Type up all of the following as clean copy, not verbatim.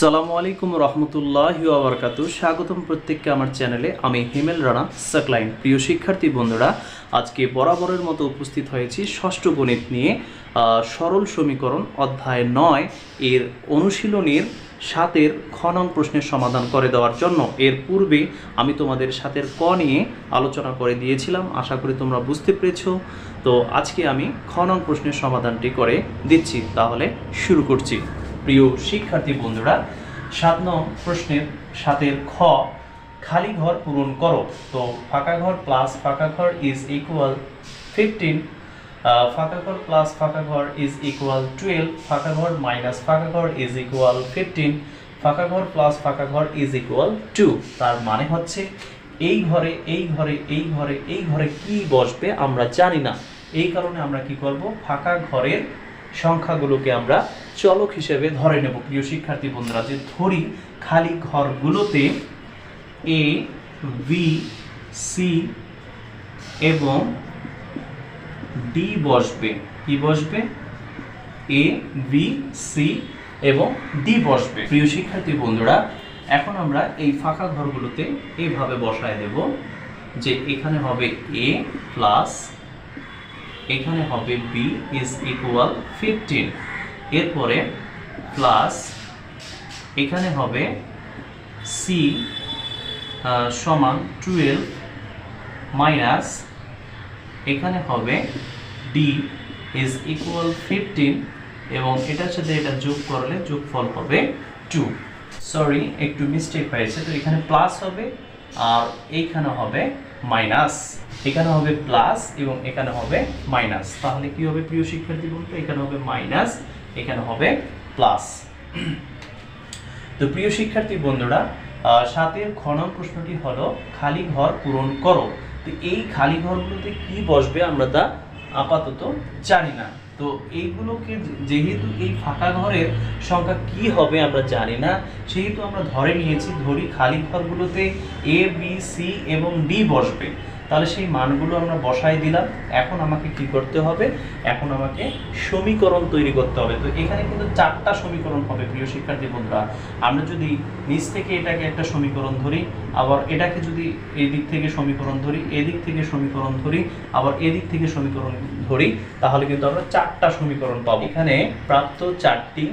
সালামু আলাইকুম রহমতুল্লাহি ওয়া বারাকাতুহু। স্বাগতম প্রত্যেককে আমার চ্যানেলে। আমি হিমেল রানা সাকলাইন। প্রিয় শিক্ষার্থী বন্ধুরা, আজকে বরাবরের মতো উপস্থিত হয়েছি ষষ্ঠ গণিত নিয়ে সরল সমীকরণ অধ্যায় 9 এর অনুশীলনীর 7-এর খ নং প্রশ্নের সমাধান করে দেওয়ার জন্য। এর পূর্বে আমি তোমাদের 7-এর ক নিয়ে আলোচনা করে দিয়েছিলাম, আশা করি তোমরা বুঝতে পেরেছো। তো আজকে আমি খ নং প্রশ্নের সমাধানটি করে দিচ্ছি। তাহলে শুরু করছি। প্রিয় শিক্ষার্থী বন্ধুরা, 7 নং প্রশ্নের 7-এর খ, খালি ঘর পূরণ করো। তো ফাঁকা ঘর প্লাস ফাঁকা ঘর ইজ ইকুয়াল 15, ফাঁকা ঘর প্লাস ফাঁকা ঘর ইজ ইকুয়াল 12, ফাঁকা ঘর মাইনাস ফাঁকা ঘর ইজ ইকুয়াল 15, ফাঁকা ঘর প্লাস ফাঁকা ঘর ইজ ইকুয়াল 2। তার মানে হচ্ছে এই ঘরে এই ঘরে এই ঘরে এই ঘরে কি বসবে আমরা জানি না। এই কারণে আমরা কি করব, ফাঁকা ঘরের সংখ্যাগুলোকে আমরা চলক হিসেবে ধরে নেব। প্রিয় শিক্ষার্থী বন্ধুরা, যে ধরি খালি ঘরগুলোতে এ, বি, সি এবং ডি বসবে। কি বসবে? এ, বি, সি এবং ডি বসবে। প্রিয় শিক্ষার্থী বন্ধুরা, এখন আমরা এই ফাঁকা ঘরগুলোতে এইভাবে বসায় দেব যে এখানে হবে এ প্লাস এখানে হবে বি ইজ ইকুয়াল 15, এরপরে প্লাস এখানে হবে সি সমান 12 মাইনাস এখানে হবে ডি ইজ ইকুয়াল 15 এবং এটার সাথে এটা যোগ করলে যোগফল হবে 2। সরি, একটু মিস্টেক হয়েছে। তো এখানে প্লাস হবে আর এইখানে হবে মাইনাস। এখানে হবে প্লাস এবং এখানে হবে মাইনাস। তাহলে কি হবে প্রিয় শিক্ষার্থী বন্ধু? এখানে হবে মাইনাস, এখানে হবে প্লাস। তো প্রিয় শিক্ষার্থী বন্ধুরা, 7-এর খ নং প্রশ্নটি হলো খালি ঘর পূরণ করো। তো এই খালি ঘরগুলোতে কি বসবে আমরা তা আপাতত জানি না। তো এইগুলোকে যেহেতু এই ফাঁকা ঘরের সংখ্যা কি হবে আমরা জানি না, সেহেতু আমরা ধরে নিয়েছি, ধরি খালি ঘরগুলোতে এ, বি, সি এবং ডি বসবে। তাহলে সেই মানগুলো আমরা বসাই দিলাম। এখন আমাকে কি করতে হবে? এখন আমাকে সমীকরণ তৈরি করতে হবে। তো এখানে কিন্তু 4টা সমীকরণ হবে প্রিয় শিক্ষার্থী বন্ধুরা। আমরা যদি নিচ থেকে এটাকে একটা সমীকরণ ধরি, আবার এটাকে যদি এই দিক থেকে সমীকরণ ধরি, এদিক থেকে সমীকরণ ধরি, আবার এদিক থেকে সমীকরণ ধরি, তাহলে কিন্তু আমরা 4টা সমীকরণ পাবো। এখানে প্রাপ্ত 4টি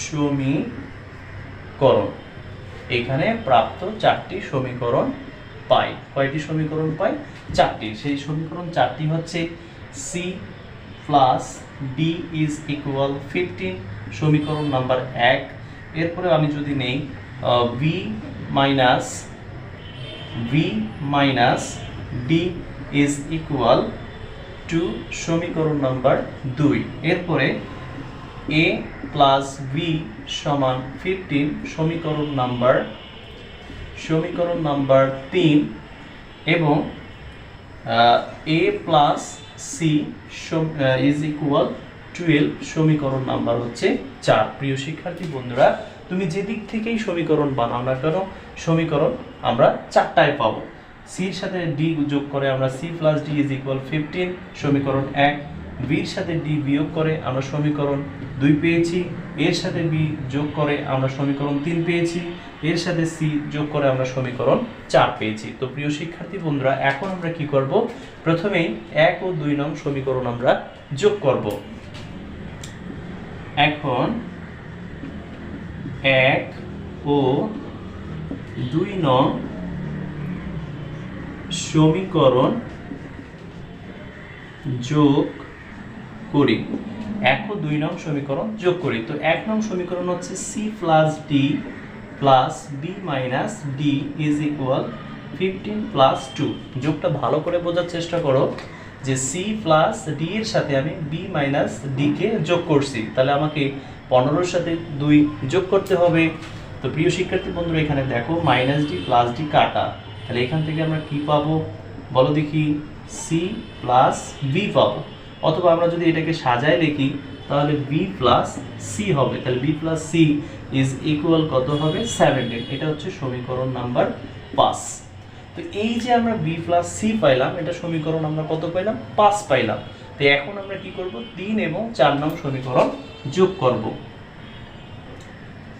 সমীকরণ, এখানে প্রাপ্ত 4টি সমীকরণ পাই। কয়টি সমীকরণ পাই? 4টি। সেই সমীকরণ 4টি হচ্ছে C plus D is equal 15, সমীকরণ নাম্বার 1। এরপরে আমি যদি নেই B minus D is equal 2, সমীকরণ নাম্বার 2। এরপরে এ প্লাস বি সমান 15, সমীকরণ নাম্বার 3 এবং এ প্লাস সি ইজ ইকুয়াল 12, সমীকরণ নাম্বার হচ্ছে 4। প্রিয় শিক্ষার্থী বন্ধুরা, তুমি যে দিক থেকেই সমীকরণ বানাও না কেন, সমীকরণ আমরা 4টায় পাবো। সির সাথে ডি যোগ করে আমরা C plus D is equal 15, সমীকরণ 1। বির সাথে ডি বিয়োগ করে আমরা সমীকরণ 2 পেয়েছি। এর সাথে বি যোগ করে আমরা সমীকরণ 3 পেয়েছি। এর সাথে সি যোগ করে আমরা সমীকরণ 4 পেয়েছি। তো প্রিয় শিক্ষার্থী বন্ধুরা, এখন আমরা কি করব? প্রথমেই 1 ও 2 নং সমীকরণ আমরা যোগ করব। এখন 1 ও 2 নং সমীকরণ যোগ করি। 1 ও 2 নং সমীকরণ যোগ করি। তো 1 নং সমীকরণ হচ্ছে C plus D plus B minus D is equal 15 plus 2। যোগটা ভালো করে বোঝার চেষ্টা করো যে সি প্লাস ডি এর সাথে আমি বি মাইনাস ডি কে যোগ করছি, তাহলে আমাকে 15-এর সাথে 2 যোগ করতে হবে। তো প্রিয় শিক্ষার্থী বন্ধুরা, এখানে দেখো মাইনাস ডি প্লাস ডি কাটা, তাহলে এখান থেকে আমরা কি পাবো বলো দেখি? সি প্লাস বি পাবো। অথবা আমরা যদি এটাকে সাজায় লিখি তাহলে বি প্লাস সি হবে। তাহলে B plus C is equal কত হবে? 17। এটা হচ্ছে সমীকরণ নাম্বার 5। তো এই যে আমরা বি প্লাস সি পাইলাম, এটা সমীকরণ আমরা কত পাইলাম? 5 পাইলাম। তো এখন আমরা কি করব? 3 এবং 4 নং সমীকরণ যোগ করব।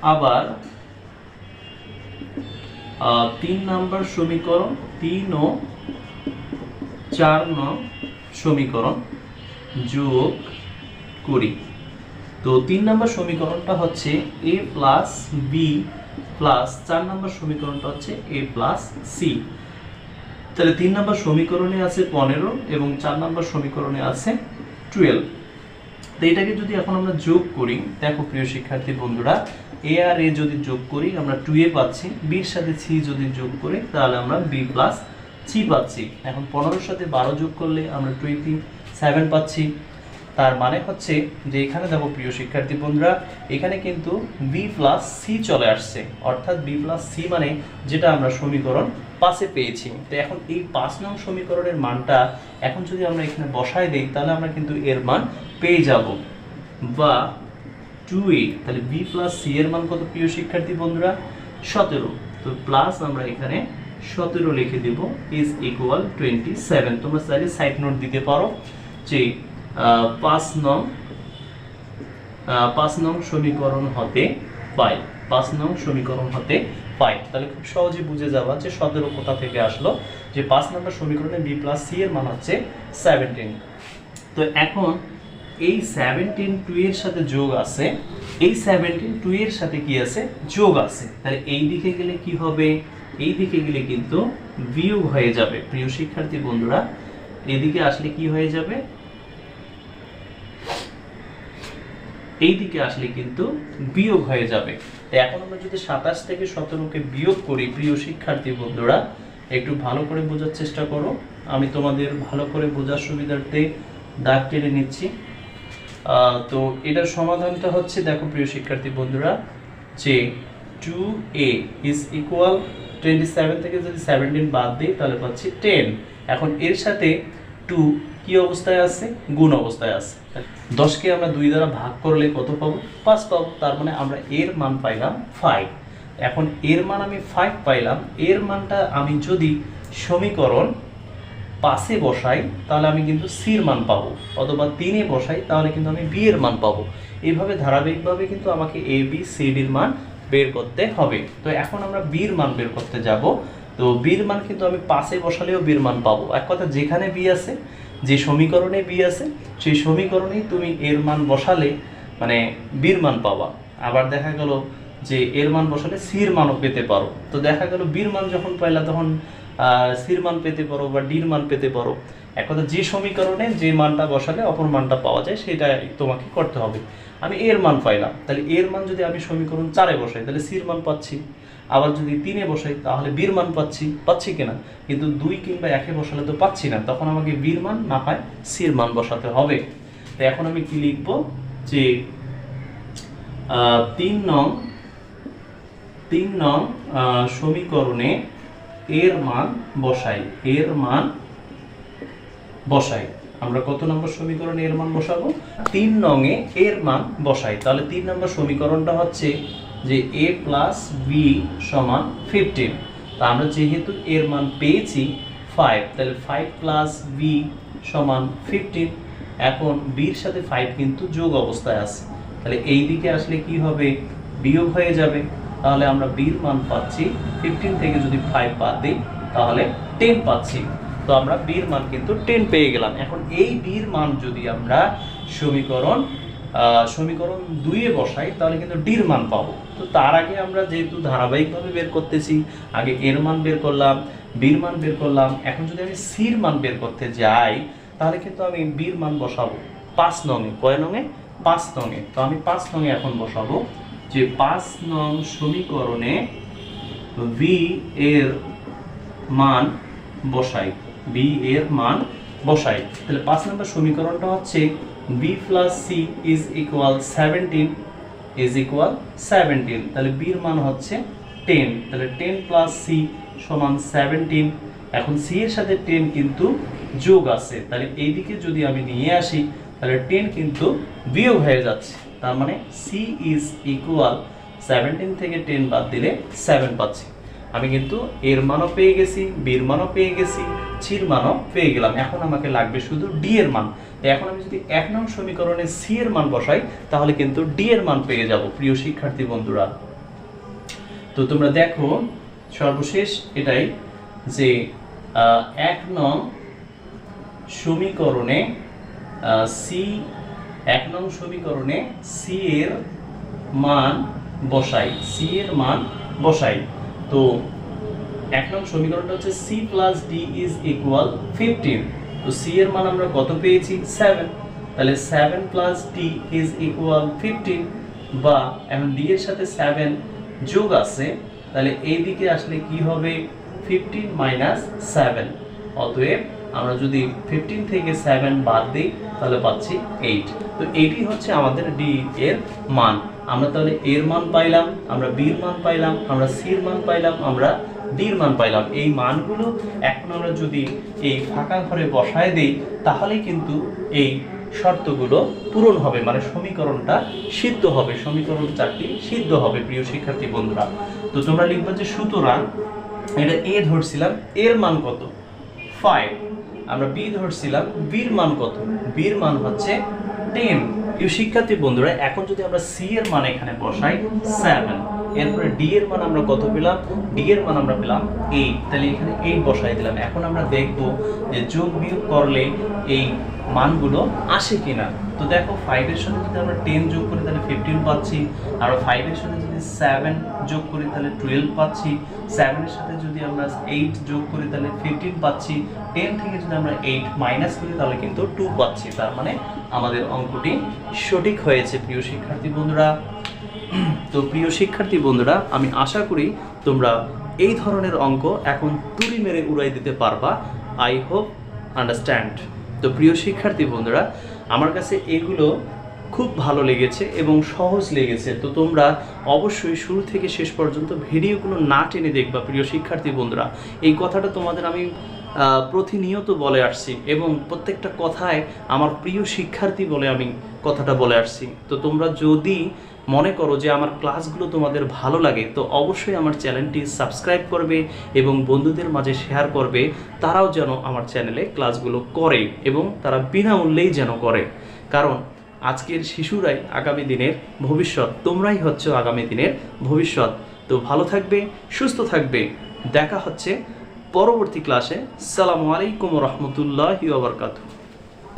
আবার 3 নম্বর সমীকরণ 3 ও 4 নং সমীকরণ যোগ করি। তো 3 নম্বর সমীকরণটা হচ্ছে a প্লাস বি প্লাস 4 নম্বর সমীকরণটা হচ্ছে a প্লাস সি। তাহলে 3 নম্বর সমীকরণে আছে 15 এবং 4 নম্বর সমীকরণে আছে 12। তো এটাকে যদি এখন আমরা যোগ করি, দেখো প্রিয় শিক্ষার্থী বন্ধুরা, a আর a যদি যোগ করি আমরা 2a পাচ্ছি, b এর সাথে c যদি যোগ করি তাহলে আমরা b প্লাস c পাচ্ছি। এখন 15 এর সাথে 12 যোগ করলে আমরা 27 পাচ্ছি। তার মানে হচ্ছে যে এখানে দেখো প্রিয় শিক্ষার্থী বন্ধুরা, এখানে কিন্তু b প্লাস c চলে আসছে, অর্থাৎ b প্লাস c মানে যেটা আমরা সমীকরণ 5 এ পেয়েছি। তো এখন এই 5 নং সমীকরণের মানটা এখন যদি আমরা এখানে বসায় দেই তাহলে আমরা কিন্তু এর মান পেয়ে যাব, বা 2a। তাহলে b প্লাস c এর মান কত প্রিয় শিক্ষার্থী বন্ধুরা? 17। তো প্লাস আমরা এখানে 17 লিখে দেব ইজ ইকুয়াল 27। তোমরা চাইলে সাইড নোট দিতে পারো যে 5 নং সমীকরণ হতে পাই, 5 নং সমীকরণ হতে পাই। তাহলে খুব সহজে বুঝে যাবা যে 17 কোথা থেকে আসলো, যে 5 নম্বর সমীকরণে b প্লাস c এর মান হচ্ছে 17। তো এখন এই 17 2 এর সাথে যোগ আছে, এই 17 2 এর সাথে কি আছে? যোগ আছে। তাহলে এই দিকে গেলে কি হবে? এই দিকে গেলে কিন্তু বিয়োগ হয়ে যাবে প্রিয় শিক্ষার্থী বন্ধুরা। এদিকে আসলে কি হয়ে যাবে? এই দিকে আসলে কিন্তু বিয়োগ হয়ে যাবে। তো এখন আমরা যদি 27 থেকে 17কে বিয়োগ করি প্রিয় শিক্ষার্থী বন্ধুরা, একটু ভালো করে বোঝার চেষ্টা করো, আমি তোমাদের ভালো করে বোঝার সুবিধার্থে দাগ টেনে নিচ্ছি। তো এটার সমাধানটা হচ্ছে, দেখো প্রিয় শিক্ষার্থী বন্ধুরা, যে 2a ইজ ইকুয়াল 27 থেকে যদি 17 বাদ দিই তাহলে পাচ্ছি 10। এখন এর সাথে 2 কি অবস্থায় আছে? গুণ অবস্থায় আছে। 10কে আমরা 2 দ্বারা ভাগ করলে কত পাবো? 5 পাবো। তার মানে আমরা এর মান পাইলাম 5। এখন এর মান আমি 5 পাইলাম, এর মানটা আমি যদি সমীকরণ 5 এ বসাই তাহলে আমি কিন্তু c এর মান পাবো, অথবা 3 এ বসাই তাহলে কিন্তু আমি b এর মান পাবো। এইভাবে ধারাবাহিকভাবে কিন্তু আমাকে a b c d এর মান বের করতে হবে। তো এখন আমরা b এর মান বের করতে যাব। তো b এর মান কিন্তু আমি 5 এ বসালেও b এর মান পাবো। এক কথা, যেখানে b আছে, যে সমীকরণে b আছে, সেই সমীকরণেই তুমি এর মান বসালে মানে b এর মান পাবা। আবার দেখা গেল যে এর মান বসালে c এর মানও পেতে পারো। তো দেখা গেল b এর মান যখন পাইলা তখন c এর মান পেতে পারো বা d এর মান পেতে পারো। এক কথা, যে সমীকরণে যে মানটা বসালে অপর মানটা পাওয়া যায় সেটা তোমাকে করতে হবে। আমি এর মান পাইলাম, তাহলে এর মান যদি আমি সমীকরণ 4 এ বসাই তাহলে c এর মান পাচ্ছি। আবার যদি 3 এ বসাই তাহলে b এর মান পাচ্ছি কিনা? কিন্তু 2 কিংবা 1 এ বসালে তো পাচ্ছি না, তখন আমাকে b এর মান না হয় c এর মান বসাতে হবে। তো এখন আমি কি লিখব? যে 3 নং সমীকরণে এর মান বসাই। আমরা কত নম্বর সমীকরণে এর মান বসাবো? 3 নং এ এর মান বসাই। তাহলে 3 নম্বর সমীকরণটা হচ্ছে যে a প্লাস b সমান 15। তা আমরা যেহেতু এর মান পেয়েছি 5, তাহলে 5 প্লাস b সমান 15। এখন b এর সাথে 5 কিন্তু যোগ অবস্থায় আছে, তাহলে এই দিকে আসলে কি হবে? বিয়োগ হয়ে যাবে। তাহলে আমরা b এর মান পাচ্ছি 15 থেকে যদি 5 বাদ দিই তাহলে 10 পাচ্ছি। তো আমরা b এর মান কিন্তু 10 পেয়ে গেলাম। এখন এই b এর মান যদি আমরা সমীকরণ 2 এ বসাই তাহলে কিন্তু d এর মান পাবো। তো তার আগে আমরা যেহেতু ধারাবাহিকভাবে বের করতেছি, আগে এর মান বের করলাম, b এর মান বের করলাম। এখন যদি আমি c এর মান বের করতে যাই তাহলে কিন্তু আমি b এর মান বসাবো 5 নং এ। কয় নং এ? 5 নং এ। তো আমি 5 নং এ এখন বসাবো যে 5 নং সমীকরণে v এর মান বসাই, তাহলে 5 নম্বর সমীকরণটা হচ্ছে b plus c is equal 17, তাহলে b এর মান হচ্ছে 10। তাহলে 10 প্লাস c সমান 17। এখন c এর সাথে 10 কিন্তু যোগ আছে, তাহলে এই দিকে যদি আমি নিয়ে আসি তাহলে 10 কিন্তু বিয়োগ হয়ে যাচ্ছে। তার মানে c ইজ ইকুয়াল 17 থেকে 10 বাদ দিলে 7 পাচ্ছি। আমি কিন্তু এর মানও পেয়ে গেছি, b এর মানও পেয়ে গেছি, c এর মানও পেয়ে গেলাম। এখন আমাকে লাগবে শুধু d এর মান। এখন আমি যদি 1 নং সমীকরণে c এর মান বসাই তাহলে কিন্তু d এর মান পেয়ে যাব প্রিয় শিক্ষার্থী বন্ধুরা। তো তোমরা দেখো সর্বশেষ এটাই যে 1 নং সমীকরণে সি এর মান বসাই। তো 1 নং সমীকরণটা হচ্ছে c + d = 15। তো c এর মান আমরা কত পেয়েছি 7, তাহলে 7 + d = 15, বা এখন d এর সাথে 7 যোগ আছে, তাহলে এই দিকে আসলে কি হবে 15 - 7। অতএব আমরা যদি 15 থেকে 7 বাদ দিই তাহলে পাচ্ছি 8। তো এটি হচ্ছে আমাদের d এর মান। আমরা তাহলে এর মান পাইলাম, আমরা b এর মান পাইলাম, আমরা c এর মান পাইলাম, আমরা d এর মান পাইলাম। এই মানগুলো এখন আমরা যদি এই ফাঁকা ঘরে বসায় দেই তাহলে কিন্তু এই শর্তগুলো পূরণ হবে, মানে সমীকরণটা সিদ্ধ হবে, সমীকরণ 4টি সিদ্ধ হবে প্রিয় শিক্ষার্থী বন্ধুরা। তো তোমরা লিখবে যে সুতরাং এটা a ধরছিলাম, এর মান কত 5, আমরা b ধরছিলাম, b এর মান কত, b এর মান হচ্ছে 10। প্রিয় শিক্ষার্থী বন্ধুরা এখন যদি আমরা c এর মান এখানে বসাই 7, এরপরে d এর মান আমরা কত পেলাম, d এর মান আমরা পেলাম 8, তাহলে এখানে 8 বসাই দিলাম। এখন আমরা দেখব যে যোগ বিয়োগ করলে এই মানগুলো আসে কিনা। তো দেখো 5 এর সাথে যদি আমরা 10 যোগ করি তাহলে 15 পাচ্ছি, আর 5 এর সাথে যদি 7 যোগ করি তাহলে 12 পাচ্ছি, 7 এর সাথে যদি আমরা 8 যোগ করি তাহলে 15 পাচ্ছি, 10 থেকে যদি আমরা 8 মাইনাস করি তাহলে কিন্তু 2 পাচ্ছি। তার মানে আমাদের অঙ্কটি সঠিক হয়েছে প্রিয় শিক্ষার্থী বন্ধুরা। তো প্রিয় শিক্ষার্থী বন্ধুরা আমি আশা করি তোমরা এই ধরনের অঙ্ক এখন তুড়ি মেরে উড়াই দিতে পারবা। I hope understand. তো প্রিয় শিক্ষার্থী বন্ধুরা আমার কাছে এগুলো খুব ভালো লেগেছে এবং সহজ লেগেছে। তো তোমরা অবশ্যই শুরু থেকে শেষ পর্যন্ত ভিডিওগুলো না টেনে দেখবা প্রিয় শিক্ষার্থী বন্ধুরা। এই কথাটা তোমাদের আমি প্রতিনিয়ত বলে আসছি এবং প্রত্যেকটা কথায় আমার প্রিয় শিক্ষার্থী বলে আমি কথাটা বলে আসছি। তো তোমরা যদি মনে করো যে আমার ক্লাসগুলো তোমাদের ভালো লাগে তো অবশ্যই আমার চ্যানেলটি সাবস্ক্রাইব করবে এবং বন্ধুদের মাঝে শেয়ার করবে, তারাও যেন আমার চ্যানেলে ক্লাসগুলো করে এবং তারা বিনামূল্যেই যেন করে। কারণ আজকের শিশুরাই আগামী দিনের ভবিষ্যৎ, তোমরাই হচ্ছে আগামী দিনের ভবিষ্যৎ। তো ভালো থাকবে, সুস্থ থাকবে, দেখা হচ্ছে পরবর্তী ক্লাসে। আসসালামু আলাইকুম ওয়া রাহমাতুল্লাহি ওয়া বারাকাতুহু।